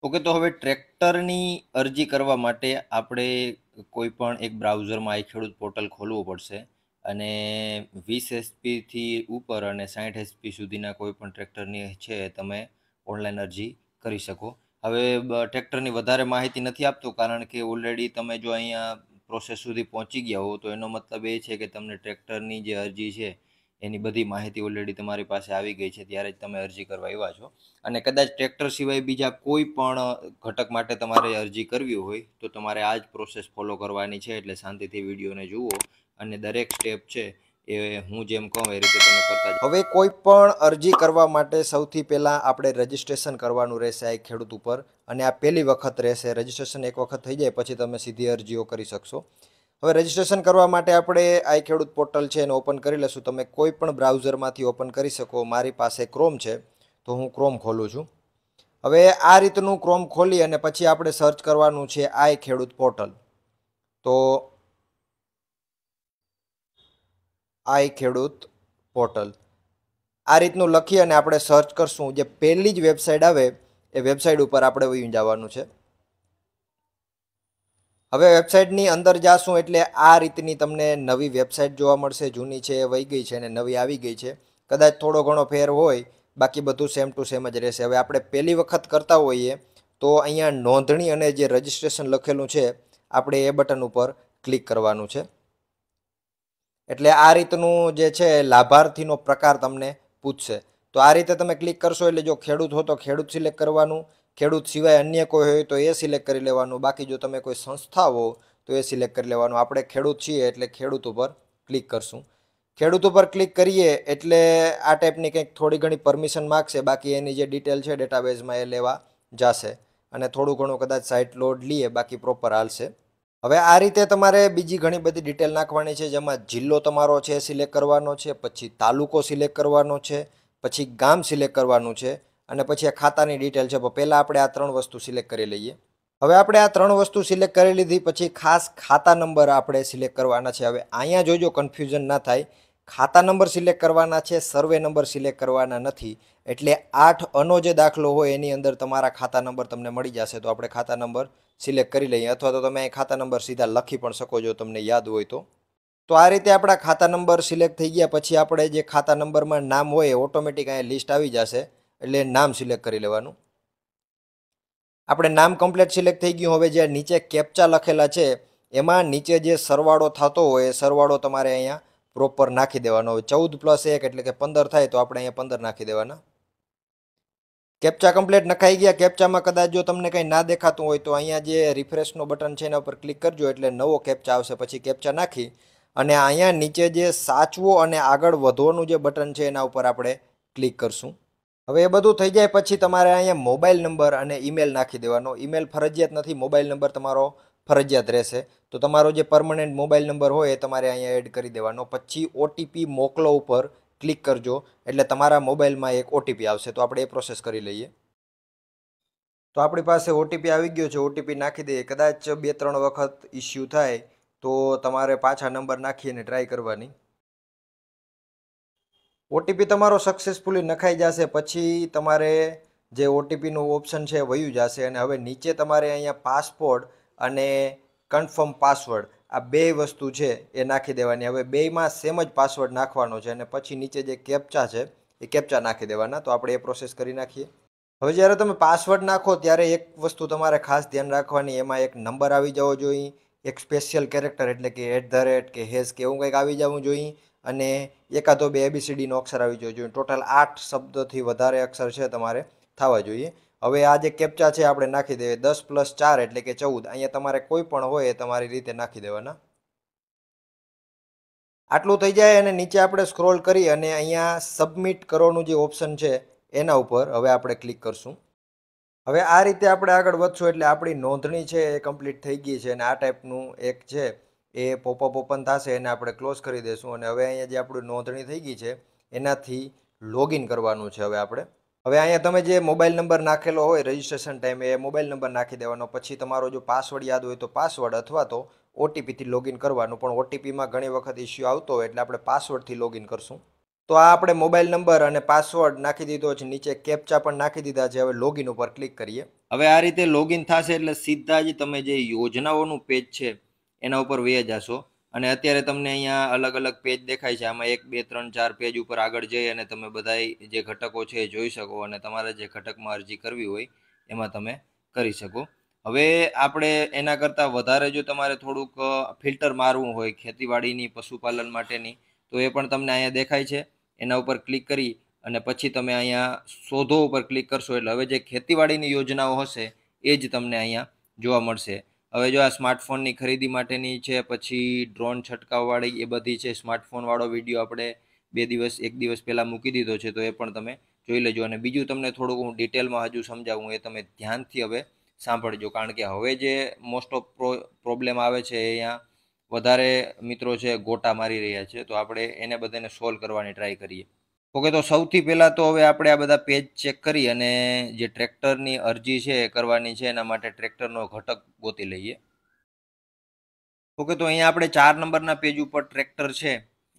Okay, તો હવે ટ્રેક્ટરની અરજી કરવા માટે આપણે કોઈ પણ એક બ્રાઉઝરમાં ખેડૂત પોર્ટલ ખોલવું પડશે અને 20 એચપીથી ઉપર અને 60 એચપી સુધીના કોઈ પણ ટ્રેક્ટરની છે તમે ઓનલાઈન અરજી કરી શકો. હવે ટ્રેક્ટરની વધારે માહિતી નથી આપતો કારણ કે ઓલરેડી તમે જો અહીંયા પ્રોસેસ સુધી પહોંચી ગયા હો તો એનો મતલબ એ છે કે તમને ટ્રેક્ટરની જે અરજી છે એની બધી માહિતી ઓલરેડી તમારી પાસે આવી ગઈ છે, ત્યારે જ તમે અરજી કરવા આવ્યા છો. અને કદાચ ટ્રેક્ટર સિવાય બીજા કોઈ પણ ઘટક માટે તમારે અરજી કરવી હોય તો તમારે આ જ પ્રોસેસ ફોલો કરવાની છે. એટલે શાંતિથી વિડીયોને જુઓ અને દરેક સ્ટેપ છે એ હું જેમ કહું એ રીતે તમે કરતા જાઓ. હવે કોઈ પણ અરજી કરવા માટે સૌથી પહેલાં આપણે રજીસ્ટ્રેશન કરવાનું રહેશે આ ખેડૂત ઉપર, અને આ પહેલી વખત રહેશે. રજીસ્ટ્રેશન એક વખત થઈ જાય પછી તમે સીધી અરજીઓ કરી શકશો. હવે રજીસ્ટ્રેશન કરવા માટે આપણે આ ખેડૂત પોર્ટલ છે એને ઓપન કરી લઈશું. તમે કોઈ પણ બ્રાઉઝરમાંથી ઓપન કરી શકો. મારી પાસે ક્રોમ છે તો હું ક્રોમ ખોલું છું. હવે આ રીતનું ક્રોમ ખોલી અને પછી આપણે સર્ચ કરવાનું છે આ ખેડૂત પોર્ટલ. તો આ ખેડૂત પોર્ટલ આ રીતનું લખી અને આપણે સર્ચ કરશું. જે પહેલી જ વેબસાઇટ આવે એ વેબસાઇટ ઉપર આપણે વયું જવાનું છે. હવે વેબસાઇટની અંદર જાશું એટલે આ રીતની તમને નવી વેબસાઇટ જોવા મળશે. જૂની છે એ વહી ગઈ છે અને નવી આવી ગઈ છે. કદાચ થોડો ઘણો ફેર હોય, બાકી બધું સેમ ટુ સેમ જ રહેશે. હવે આપણે પહેલી વખત કરતા હોઈએ તો અહીંયા નોંધણી અને જે રજિસ્ટ્રેશન લખેલું છે આપણે એ બટન ઉપર ક્લિક કરવાનું છે. એટલે આ રીતનું જે છે લાભાર્થીનો પ્રકાર તમને પૂછશે. તો આ રીતે તમે ક્લિક કરશો એટલે જો ખેડૂત હો તો ખેડૂત સિલેક્ટ કરવાનું, ખેડૂત સિવાય અન્ય કોઈ હોય તો એ સિલેક્ટ કરી લેવાનું, બાકી જો તમે કોઈ સંસ્થા હો તો એ સિલેક્ટ કરી લેવાનું. આપણે ખેડૂત છીએ એટલે ખેડૂત ઉપર ક્લિક કરશું. ખેડૂત ઉપર ક્લિક કરીએ એટલે આ ટાઈપની કંઈક થોડી ઘણી પરમિશન માગશે, બાકી એની જે ડિટેલ છે ડેટાબેઝમાં એ લેવા જશે અને થોડું ઘણું કદાચ સાઇટ લોડ લઈએ, બાકી પ્રોપર હાલશે. હવે આ રીતે તમારે બીજી ઘણી બધી ડિટેલ નાખવાની છે, જેમાં જિલ્લો તમારો છે સિલેક્ટ કરવાનો છે, પછી તાલુકો સિલેક્ટ કરવાનો છે, પછી ગામ સિલેક્ટ કરવાનું છે અને પછી આ ખાતાની ડિટેલ છે. પણ પહેલાં આપણે આ 3 વસ્તુ સિલેક્ટ કરી લઈએ. હવે આપણે આ 3 વસ્તુ સિલેક્ટ કરી લીધી પછી ખાસ ખાતા નંબર આપણે સિલેક્ટ કરવાના છે. હવે અહીંયા જોજો કન્ફ્યુઝન ના થાય, ખાતા નંબર સિલેક્ટ કરવાના છે, સર્વે નંબર સિલેક્ટ કરવાના નથી. એટલે 8 અનો જે દાખલો હોય એની અંદર તમારા ખાતા નંબર તમને મળી જશે. તો આપણે ખાતા નંબર સિલેક્ટ કરી લઈએ, અથવા તો તમે અહીં ખાતા નંબર સીધા લખી પણ શકો જો તમને યાદ હોય તો. તો આ રીતે આપણા ખાતા નંબર સિલેક્ટ થઈ ગયા પછી આપણે જે ખાતા નંબરમાં નામ હોય ઓટોમેટિક અહીંયા લિસ્ટ આવી જશે, એટલે નામ સિલેક્ટ કરી લેવાનું. આપણે નામ કમ્પ્લીટ સિલેક્ટ થઈ ગયું. હવે જે નીચે કેપ્ચા લખેલા છે એમાં નીચે જે સરવાળો થતો હોય એ સરવાળો તમારે અહીંયા પ્રોપર નાખી દેવાનો. હવે 14 + 1 એટલે કે 15 થાય, તો આપણે અહીંયા 15 નાખી દેવાના. કેપ્ચા કમ્પ્લીટ નખાઈ ગયા. કેપ્ચામાં કદાચ જો તમને કંઈ ના દેખાતું હોય તો અહીંયા જે રિફ્રેશનો બટન છે એના ઉપર ક્લિક કરજો એટલે નવો કેપ્ચા આવશે. પછી કેપ્ચા નાખી અને અહીંયા નીચે જે સાચવો અને આગળ વધવાનું જે બટન છે એના ઉપર આપણે ક્લિક કરશું. હવે એ બધું થઈ જાય પછી તમારે અહીંયા મોબાઈલ નંબર અને ઈમેલ નાખી દેવાનો. ઈમેલ ફરજિયાત નથી, મોબાઈલ નંબર તમારો ફરજિયાત રહેશે. તો તમારો જે પરમનન્ટ મોબાઈલ નંબર હોય એ તમારે અહીંયા એડ કરી દેવાનો. પછી ઓટીપી મોકલો ઉપર ક્લિક કરજો એટલે તમારા મોબાઈલમાં એક ઓટીપી આવશે. તો આપણે એ પ્રોસેસ કરી લઈએ. તો આપણી પાસે ઓટીપી આવી ગયો છે, ઓટીપી નાખી દઈએ. કદાચ 2-3 વખત ઇસ્યુ થાય તો તમારે પાછા નંબર નાખીને ટ્રાય કરવાની. ઓટીપી તમારો સક્સેસફુલી નખાઈ જશે પછી તમારે જે ઓટીપીનું ઓપ્શન છે વયું જશે અને હવે નીચે તમારે અહીંયા પાસપોર્ટ અને કન્ફર્મ પાસવર્ડ આ બે વસ્તુ છે એ નાખી દેવાની. હવે બેયમાં સેમ જ પાસવર્ડ નાખવાનો છે અને પછી નીચે જે કેપ્ચા છે એ કેપ્ચા નાખી દેવાના. તો આપણે એ પ્રોસેસ કરી નાખીએ. હવે જ્યારે તમે પાસવર્ડ નાખો ત્યારે એક વસ્તુ તમારે ખાસ ધ્યાન રાખવાની, એમાં એક નંબર આવી જવો જોઈએ, એક સ્પેશિયલ કેરેક્ટર એટલે કે @ કે હેશ કે એવું કંઈક આવી જવું જોઈએ અને એકાદો બે ABCDનો અક્ષર આવી જવો જોઈએ. ટોટલ 8 શબ્દથી વધારે અક્ષર છે તમારે થવા જોઈએ. હવે આ જે કેપ્ચા છે આપણે નાખી દઈએ. 10 + 4 એટલે કે 14. અહીંયા તમારે કોઈ પણ હોય એ તમારી રીતે નાખી દેવાના. આટલું થઈ જાય અને નીચે આપણે સ્ક્રોલ કરી અને અહીંયા સબમિટ કરવાનું જે ઓપ્શન છે એના ઉપર હવે આપણે ક્લિક કરશું. હવે આ રીતે આપણે આગળ વધશું એટલે આપણી નોંધણી છે એ કમ્પ્લીટ થઈ ગઈ છે અને આ ટાઈપનું એક છે એ પોપઅપ ઓપન થશે એને આપણે ક્લોઝ કરી દઈશું. અને હવે અહીંયા જે આપણી નોંધણી થઈ ગઈ છે એનાથી લોગિન કરવાનું છે હવે અહીંયા તમે જે મોબાઈલ નંબર નાખેલો હોય રજિસ્ટ્રેશન ટાઈમે એ મોબાઈલ નંબર નાખી દેવાનો. પછી તમારો જો પાસવર્ડ યાદ હોય તો પાસવર્ડ અથવા તો ઓટીપીથી લોગિન કરવાનું. પણ ઓટીપીમાં ઘણી વખત ઇસ્યુ આવતો હોય એટલે આપણે પાસવર્ડથી લોગિન કરશું. તો આ આપણે મોબાઈલ નંબર અને પાસવર્ડ નાખી દીધો છે, નીચે કેપ્ચા પણ નાખી દીધા છે. હવે લોગિન ઉપર ક્લિક કરીએ. હવે આ રીતે લોગિન થશે એટલે સીધા જ તમે જે યોજનાઓનું પેજ છે એના ઉપર વયા જશો અને અત્યારે તમને અહીંયા અલગ અલગ પેજ દેખાય છે. આમાં 1 2 3 4 પેજ ઉપર આગળ જઈ અને તમે બધાય જે ઘટકો છે એ જોઈ શકો અને તમારે જે ઘટકમાં અરજી કરવી હોય એમાં તમે કરી શકો. હવે આપણે એના કરતાં વધારે જો તમારે થોડુંક ફિલ્ટર મારવું હોય ખેતીવાડીની, પશુપાલન માટેની, તો એ પણ તમને અહીંયા દેખાય છે. એના ઉપર ક્લિક કરી અને પછી તમે અહીંયા શોધો ઉપર ક્લિક કરશો એટલે હવે જે ખેતીવાડીની યોજનાઓ હશે એ જ તમને અહીંયા જોવા મળશે. હવે જો આ સ્માર્ટફોનની ખરીદી માટેની છે, પછી ડ્રોન છંટકાવવાળી એ બધી છે. સ્માર્ટફોનવાળો વિડીયો આપણે 1 દિવસ પહેલાં મૂકી દીધો છે, તો એ પણ તમે જોઈ લેજો. અને બીજું તમને થોડુંક હું ડિટેલમાં હજુ સમજાવું, એ તમે ધ્યાનથી હવે સાંભળજો, કારણ કે હવે જે મોસ્ટ ઓફ પ્રોબ્લેમ આવે છે અહીંયા વધારે મિત્રો છે ગોટા મારી રહ્યા છે, તો આપણે એને બધાને સોલ્વ કરવાની ટ્રાય કરીએ. ઓકે, તો સૌથી પહેલાં તો હવે આપણે આ બધા પેજ ચેક કરી અને જે ટ્રેક્ટરની અરજી છે એ કરવાની છે એના માટે ટ્રેક્ટરનો ઘટક ગોતી લઈએ. ઓકે, તો અહીંયા આપણે 4 નંબરના પેજ ઉપર ટ્રેક્ટર છે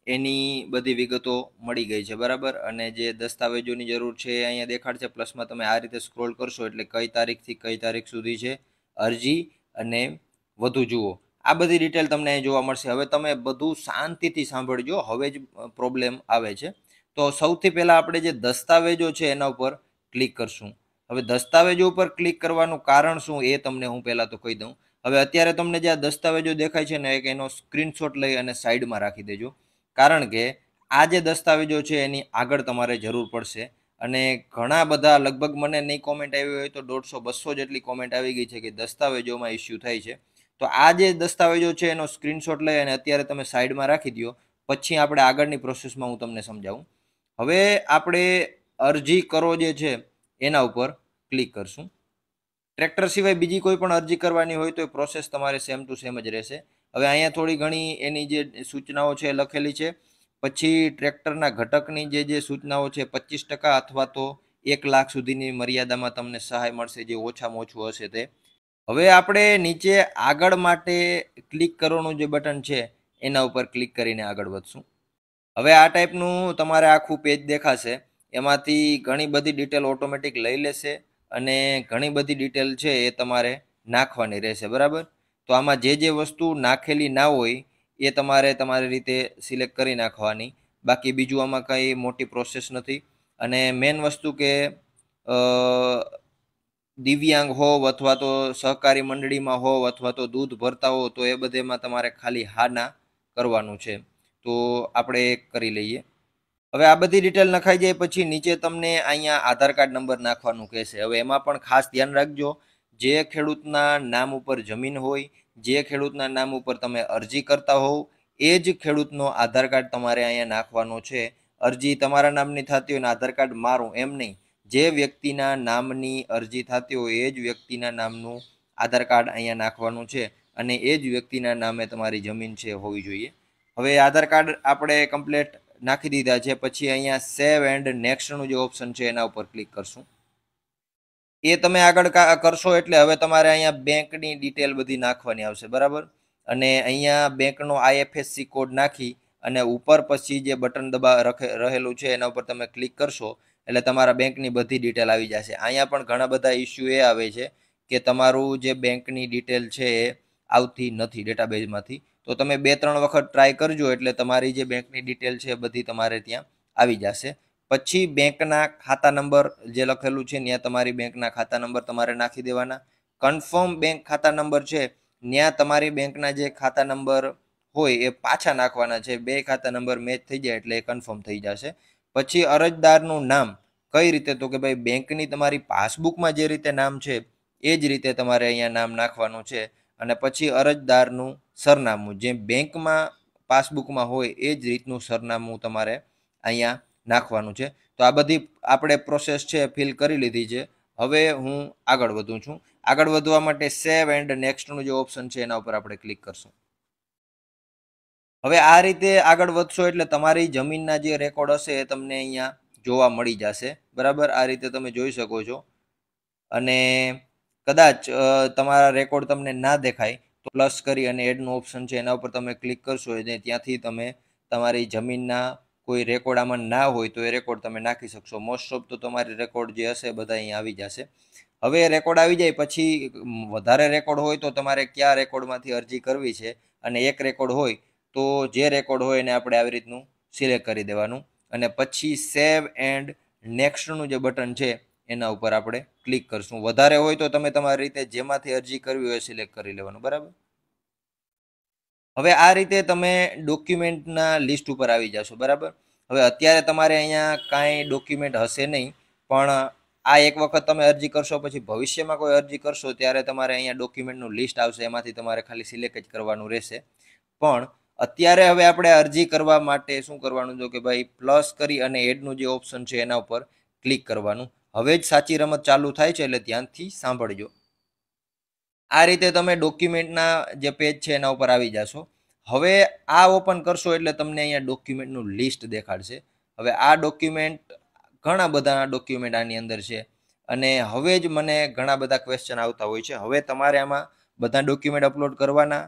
એની બધી વિગતો મળી ગઈ છે, બરાબર. અને જે દસ્તાવેજોની જરૂર છે એ અહીંયા દેખાડશે. પ્લસમાં તમે આ રીતે સ્ક્રોલ કરશો એટલે કઈ તારીખથી કઈ તારીખ સુધી છે અરજી અને વધુ જુઓ, આ બધી ડિટેલ તમને અહીં જોવા મળશે. હવે તમે બધું શાંતિથી સાંભળજો, હવે જ પ્રોબ્લેમ આવે છે. તો સૌથી પહેલાં આપણે જે દસ્તાવેજો છે એના ઉપર ક્લિક કરશું. હવે દસ્તાવેજો ઉપર ક્લિક કરવાનું કારણ શું એ તમને હું પહેલાં તો કહી દઉં. હવે અત્યારે તમને જે આ દસ્તાવેજો દેખાય છે ને, એક એનો સ્ક્રીનશોટ લઈ અને સાઈડમાં રાખી દેજો, કારણ કે આ જે દસ્તાવેજો છે એની આગળ તમારે જરૂર પડશે. અને ઘણા બધા, લગભગ મને નહીં કોમેન્ટ આવી હોય તો 150-200 જેટલી કોમેન્ટ આવી ગઈ છે કે દસ્તાવેજોમાં ઇસ્યુ થાય છે. તો આ જે દસ્તાવેજો છે એનો સ્ક્રીનશોટ લઈ અને અત્યારે તમે સાઈડમાં રાખી દો, પછી આપણે આગળની પ્રોસેસમાં હું તમને સમજાવું. હવે આપણે અરજી કરો જે છે એના ઉપર ક્લિક કરશું. ટ્રેક્ટર સિવાય બીજી કોઈ પણ અરજી કરવાની હોય તો એ પ્રોસેસ તમારે સેમ ટુ સેમ જ રહેશે. હવે અહીંયા થોડી ઘણી એની જે સૂચનાઓ છે એ લખેલી છે. પછી ટ્રેક્ટરના ઘટકની જે સૂચનાઓ છે, 25% અથવા તો 1 લાખ સુધીની મર્યાદામાં તમને સહાય મળશે, જે ઓછામાં ઓછું હશે તે. હવે આપણે નીચે આગળ માટે ક્લિક કરવાનું જે બટન છે એના ઉપર ક્લિક કરીને આગળ વધશું. હવે આ ટાઈપનું તમારે આખું પેજ દેખાશે. એમાંથી ઘણી બધી ડિટેલ ઓટોમેટિક લઈ લેશે અને ઘણી બધી ડિટેલ છે એ તમારે નાખવાની રહેશે, બરાબર. તો આમાં જે વસ્તુ નાખેલી ના હોય એ તમારે તમારી રીતે સિલેક્ટ કરી નાખવાની. બાકી બીજું આમાં કંઈ મોટી પ્રોસેસ નથી. અને મેઇન વસ્તુ કે દિવ્યાંગ હોવ અથવા તો સહકારી મંડળીમાં હોવ અથવા તો દૂધ ભરતા હો, તો એ બધેમાં તમારે ખાલી હા ના કરવાનું છે. તો આપણે કરી લઈએ. હવે આ બધી ડિટેલ નખાઈ જાય પછી નીચે તમને અહીંયા આધાર કાર્ડ નંબર નાખવાનું કહેશે. હવે એમાં પણ ખાસ ધ્યાન રાખજો, જે ખેડૂતના નામ ઉપર જમીન હોય, જે ખેડૂતના નામ ઉપર તમે અરજી કરતા હોવ, એ જ ખેડૂતનો આધાર કાર્ડ તમારે અહીંયા નાખવાનો છે. અરજી તમારા નામની થતી હોય ને આધાર કાર્ડ મારું, એમ નહીં. જે વ્યક્તિના નામની અરજી થતી હોય એ જ વ્યક્તિના નામનું આધાર કાર્ડ અહીંયા નાખવાનું છે અને એ જ વ્યક્તિના નામે તમારી જમીન છે હોવી જોઈએ. હવે આધાર કાર્ડ આપણે કમ્પ્લીટ નાખી દીધા છે. પછી અહીંયા સેવ એન્ડ નેક્સ્ટનું જે ઓપ્શન છે એના ઉપર ક્લિક કરશું. એ તમે આગળ કરશો એટલે હવે તમારે અહીંયા બેંકની ડિટેલ બધી નાખવાની આવશે, બરાબર. અને અહીંયા બેંકનો IFSC કોડ નાખી અને ઉપર પછી જે બટન રહેલું છે એના ઉપર તમે ક્લિક કરશો એટલે તમારા બેંકની બધી ડિટેલ આવી જશે. અહીંયા પણ ઘણા બધા ઇસ્યુ એ આવે છે કે તમારું જે બેંકની ડિટેલ છે એ આવતી નથી ડેટાબેઝમાંથી. તો તમે 2-3 વખત ટ્રાય કરજો એટલે તમારી જે બેંકની ડિટેલ છે બધી તમારે ત્યાં આવી જશે. પછી બેંકના ખાતા નંબર જે લખેલું છે ત્યાં તમારી બેંકના ખાતા નંબર તમારે નાખી દેવાના. કન્ફર્મ બેંક ખાતા નંબર છે ત્યાં તમારી બેંકના જે ખાતા નંબર હોય એ પાછા નાખવાના છે. 2 ખાતા નંબર મેચ થઈ જાય એટલે એ કન્ફર્મ થઈ જશે. પછી અરજદારનું નામ કઈ રીતે, તો કે ભાઈ બેંકની તમારી પાસબુકમાં જે રીતે નામ છે એ જ રીતે તમારે અહીંયા નામ નાખવાનું છે. અને પછી અરજદારનું સરનામું જે બેંકમાં પાસબુકમાં હોય એ જ રીતનું સરનામું તમારે અહીંયા નાખવાનું છે. તો આ બધી આપણે પ્રોસેસ છે ફિલ કરી લીધી છે. હવે હું આગળ વધું છું. આગળ વધવા માટે સેવ એન્ડ નેક્સ્ટનું જે ઓપ્શન છે એના ઉપર આપણે ક્લિક કરશું. હવે આ રીતે આગળ વધશો એટલે તમારી જમીનના જે રેકોર્ડ હશે એ તમને અહીંયા જોવા મળી જશે, બરાબર. આ રીતે તમે જોઈ શકો છો. અને કદાચ તમારા રેકોર્ડ તમને ના દેખાય તો પ્લસ કરી અને એડનું ઓપ્શન છે એના ઉપર તમે ક્લિક કરશો એટલે ત્યાંથી તમે તમારી જમીનના કોઈ રેકોર્ડ આમાં ના હોય તો એ રેકોર્ડ તમે નાખી શકશો. મોસ્ટ ઓફ તો તમારી રેકોર્ડ જે હશે બધા અહીંયા આવી જશે. હવે રેકોર્ડ આવી જાય પછી વધારે રેકોર્ડ હોય તો તમારે કયા રેકોર્ડમાંથી અરજી કરવી છે, અને એક રેકોર્ડ હોય તો જે રેકોર્ડ હોય એને આપણે આવી રીતનું સિલેક્ટ કરી દેવાનું, અને પછી સેવ એન્ડ નેક્સ્ટનું જે બટન છે એના ઉપર આપણે ક્લિક કરશું. વધારે હોય તો તમે તમારી રીતે જેમાંથી અરજી કરવી હોય સિલેક્ટ કરી લેવાનું. બરાબર. હવે આ રીતે તમે ડોક્યુમેન્ટના લિસ્ટ ઉપર આવી જશો. બરાબર. હવે અત્યારે તમારે અહીંયા કાંઈ ડોક્યુમેન્ટ હશે નહીં, પણ આ એક વખત તમે અરજી કરશો પછી ભવિષ્યમાં કોઈ અરજી કરશો ત્યારે તમારે અહીંયા ડોક્યુમેન્ટનું લિસ્ટ આવશે, એમાંથી તમારે ખાલી સિલેક્ટ જ કરવાનું રહેશે. પણ અત્યારે હવે આપણે અરજી કરવા માટે શું કરવાનું છે કે ભાઈ પ્લસ કરી અને એડનું જે ઓપ્શન છે એના ઉપર ક્લિક કરવાનું. હવે જ સાચી રમત ચાલુ થાય છે, એટલે ધ્યાનથી સાંભળજો. આ રીતે તમે ડોક્યુમેન્ટના જે પેજ છે એના ઉપર આવી જશો. હવે આ ઓપન કરશો એટલે તમને અહીંયા ડોક્યુમેન્ટનું લિસ્ટ દેખાડશે. હવે આ ડોક્યુમેન્ટ ઘણા બધા ડોક્યુમેન્ટ આની અંદર છે, અને હવે જ મને ઘણા બધા ક્વેશ્ચન આવતા હોય છે. હવે તમારે આમાં બધા ડોક્યુમેન્ટ અપલોડ કરવાના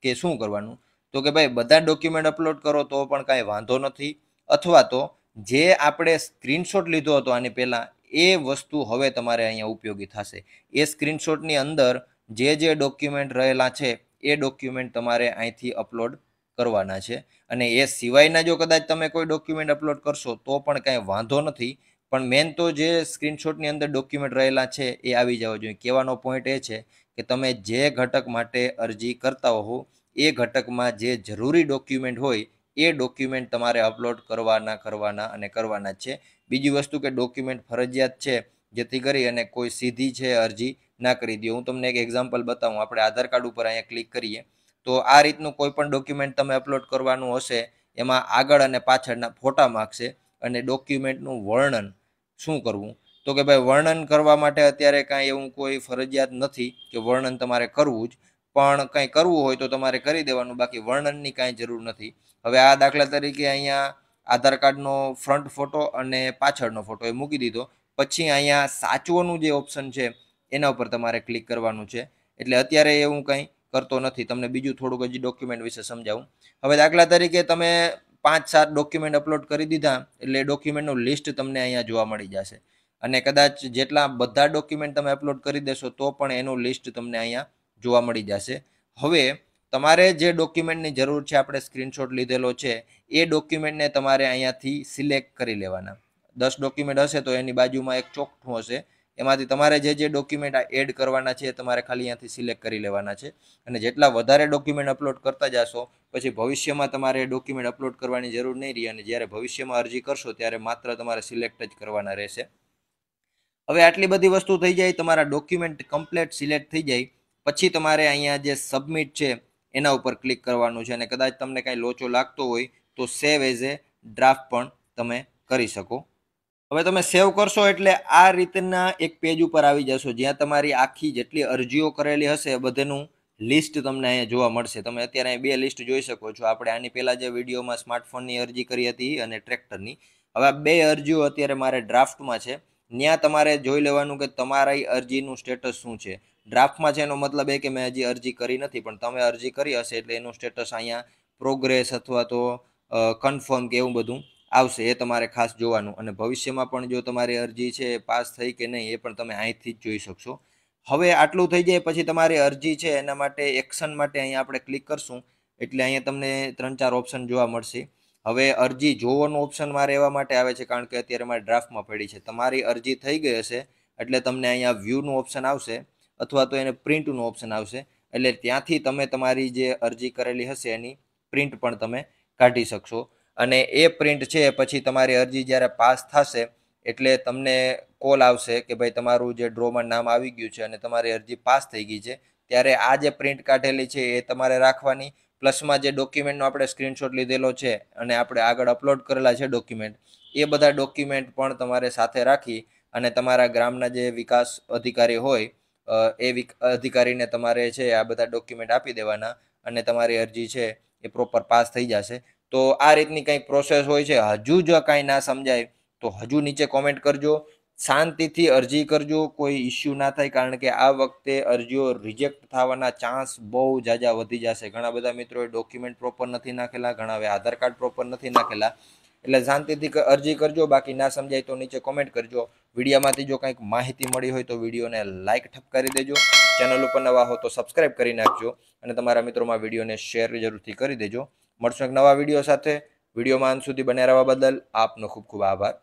કે શું કરવાનું? તો કે ભાઈ બધા ડોક્યુમેન્ટ અપલોડ કરો તો પણ કાંઈ વાંધો નથી, અથવા તો જે આપણે સ્ક્રીનશોટ લીધો હતો આની પહેલાં એ વસ્તુ હવે તમારે અહીંયા ઉપયોગી થશે. એ સ્ક્રીનશોટની અંદર જે ડોક્યુમેન્ટ રહેલા છે એ ડોક્યુમેન્ટ તમારે અહીંથી અપલોડ કરવાના છે. અને એ સિવાયના જો કદાચ તમે કોઈ ડોક્યુમેન્ટ અપલોડ કરશો તો પણ કાંઈ વાંધો નથી, પણ મેન તો જે સ્ક્રીનશોટની અંદર ડોક્યુમેન્ટ રહેલા છે એ આવી જવા જોઈએ. કહેવાનો પોઈન્ટ એ છે કે તમે જે ઘટક માટે અરજી કરતા હો એ ઘટકમાં જે જરૂરી ડોક્યુમેન્ટ હોય એ ડોક્યુમેન્ટ તમારે અપલોડ કરવાના જ છે. બીજી વસ્તુ કે ડોક્યુમેન્ટ ફરજિયાત છે, જેથી કરી અને કોઈ સીધી છે અરજી ના કરી દો. હું તમને એક એક્ઝામ્પલ બતાવું. આપણે આધાર કાર્ડ ઉપર અહીંયા ક્લિક કરીએ તો આ રીતનું કોઈ પણ ડોક્યુમેન્ટ તમે અપલોડ કરવાનું હશે એમાં આગળ અને પાછળના ફોટા માગશે, અને ડોક્યુમેન્ટનું વર્ણન શું કરવું? તો કે ભાઈ વર્ણન કરવા માટે અત્યારે કાંઈ એવું કોઈ ફરજિયાત નથી કે વર્ણન તમારે કરવું જ, પણ કંઈ કરવું હોય તો તમારે કરી દેવાનું, બાકી વર્ણનની કાંઈ જરૂર નથી. હવે આ દાખલા તરીકે અહીંયા આધાર કાર્ડનો ફ્રન્ટ ફોટો અને પાછળનો ફોટો એ મૂકી દીધો. પછી અહીંયા સાચવોનું જે ઓપ્શન છે એના ઉપર તમારે ક્લિક કરવાનું છે. એટલે અત્યારે એવું કંઈ કરતો નથી, તમને બીજું થોડુંક હજી ડોક્યુમેન્ટ વિશે સમજાવું. હવે દાખલા તરીકે તમે 5-7 ડોક્યુમેન્ટ અપલોડ કરી દીધા એટલે ડોક્યુમેન્ટનું લિસ્ટ તમને અહીંયા જોવા મળી જશે, અને કદાચ જેટલા બધા ડોક્યુમેન્ટ તમે અપલોડ કરી દેશો તો પણ એનું લિસ્ટ તમને અહીંયા જોવા મળી જશે. હવે તમારે જે ડોક્યુમેન્ટની જરૂર છે, આપણે સ્ક્રીનશોટ લીધેલો છે એ ડોક્યુમેન્ટને તમારે અહીંયાથી સિલેક્ટ કરી લેવાના. 10 ડોક્યુમેન્ટ હશે તો એની બાજુમાં એક ચોકઠું હશે, એમાંથી તમારે જે ડોક્યુમેન્ટ એડ કરવાના છે તમારે ખાલી અહીંયાથી સિલેક્ટ કરી લેવાના છે. અને જેટલા વધારે ડોક્યુમેન્ટ અપલોડ કરતા જશો પછી ભવિષ્યમાં તમારે ડોક્યુમેન્ટ અપલોડ કરવાની જરૂર નહીં રહે, અને જ્યારે ભવિષ્યમાં અરજી કરશો ત્યારે માત્ર તમારે સિલેક્ટ જ કરવાના રહેશે. હવે આટલી બધી વસ્તુ થઈ જાય, તમારા ડોક્યુમેન્ટ કમ્પ્લીટ સિલેક્ટ થઈ જાય પછી તમારે અહીંયા જે સબમિટ છે એના ઉપર ક્લિક કરવાનું છે, અને કદાચ તમને કાંઈ લોચો લાગતો હોય તો સેવ એઝ એ ડ્રાફ્ટ પણ તમે કરી શકો. હવે તમે સેવ કરશો એટલે આ રીતના એક પેજ ઉપર આવી જશો જ્યાં તમારી આખી જેટલી અરજીઓ કરેલી હશે બધેનું લિસ્ટ તમને અહીંયા જોવા મળશે. તમે અત્યારે અહીં 2 લિસ્ટ જોઈ શકો છો. આપણે આની પહેલાં જે વિડીયોમાં સ્માર્ટફોનની અરજી કરી હતી અને ટ્રેક્ટરની, હવે આ 2 અરજીઓ અત્યારે મારે ડ્રાફ્ટમાં છે. ત્યાં તમારે જોઈ લેવાનું કે તમારી અરજીનું સ્ટેટસ શું છે. ડ્રાફ્ટમાં છે એનો મતલબ એ કે મેં હજી અરજી કરી નથી, પણ તમે અરજી કરી હશે એટલે એનું સ્ટેટસ અહીંયા પ્રોગ્રેસ અથવા તો કન્ફર્મ કે એવું બધું આવશે, એ તમારે ખાસ જોવાનું. અને ભવિષ્યમાં પણ જો તમારી અરજી છે પાસ થઈ કે નહીં એ પણ તમે અહીંથી જ જોઈ શકશો. હવે આટલું થઈ જાય પછી તમારી અરજી છે એના માટે એક્શન માટે અહીંયા આપણે ક્લિક કરશું એટલે અહીંયા તમને 3-4 ઓપ્શન જોવા મળશે. હવે અરજી જોવાનો ઓપ્શન મારે એવા માટે આવે છે કારણ કે અત્યારે મારે ડ્રાફ્ટમાં પડી છે. તમારી અરજી થઈ ગઈ હશે એટલે તમને અહીંયા વ્યૂનું ઓપ્શન આવશે અથવા તો એને પ્રિન્ટનું ઓપ્શન આવશે, એટલે ત્યાંથી તમે તમારી જે અરજી કરેલી હશે એની પ્રિન્ટ પણ તમે કાઢી શકશો. અને એ પ્રિન્ટ છે પછી તમારી અરજી જ્યારે પાસ થશે એટલે તમને કોલ આવશે કે ભાઈ તમારું જે ડ્રોમાં નામ આવી ગયું છે અને તમારી અરજી પાસ થઈ ગઈ છે. ત્યારે આ જે પ્રિન્ટ કાઢેલી છે એ તમારે રાખવાની, પ્લસમાં જે ડોક્યુમેન્ટનો આપણે સ્ક્રીનશોટ લીધેલો છે અને આપણે આગળ અપલોડ કરેલા છે ડોક્યુમેન્ટ, એ બધા ડોક્યુમેન્ટ પણ તમારે સાથે રાખી અને તમારા ગ્રામના જે વિકાસ અધિકારી હોય એ અધિકારીને તમારે છે આ બધા ડોક્યુમેન્ટ આપી દેવાના અને તમારી અરજી છે એ પ્રોપર પાસ થઈ જશે. તો આ રીતની કંઈક પ્રોસેસ હોય છે. હજુ જો કાંઈ ના સમજાય તો હજુ નીચે કોમેન્ટ કરજો, શાંતિથી અરજી કરજો, કોઈ ઇસ્યુ ના થાય, કારણ કે આ વખતે અરજીઓ રિજેક્ટ થવાના ચાન્સ બહુ ઝાઝા વધી જશે. ઘણા બધા મિત્રોએ ડોક્યુમેન્ટ પ્રોપર નથી નાખેલા, ઘણાએ આધાર કાર્ડ પ્રોપર નથી નાખેલા, એટલે શાંતિથી અરજી કરજો. બાકી ના સમજાય તો નીચે કોમેન્ટ કરજો. વિડીયોમાંથી જો કંઈક માહિતી મળી હોય તો વિડીયોને લાઇક ઠપકારી દેજો. ચેનલ ઉપર નવા હો તો સબસ્ક્રાઈબ કરી નાખજો અને તમારા મિત્રોમાં વિડીયોને શેર જરૂરથી કરી દેજો. મળશું એક નવા વિડીયો સાથે. વિડીયોમાં અંત સુધી બન્યા રહેવા બદલ આપનો ખૂબ ખૂબ આભાર.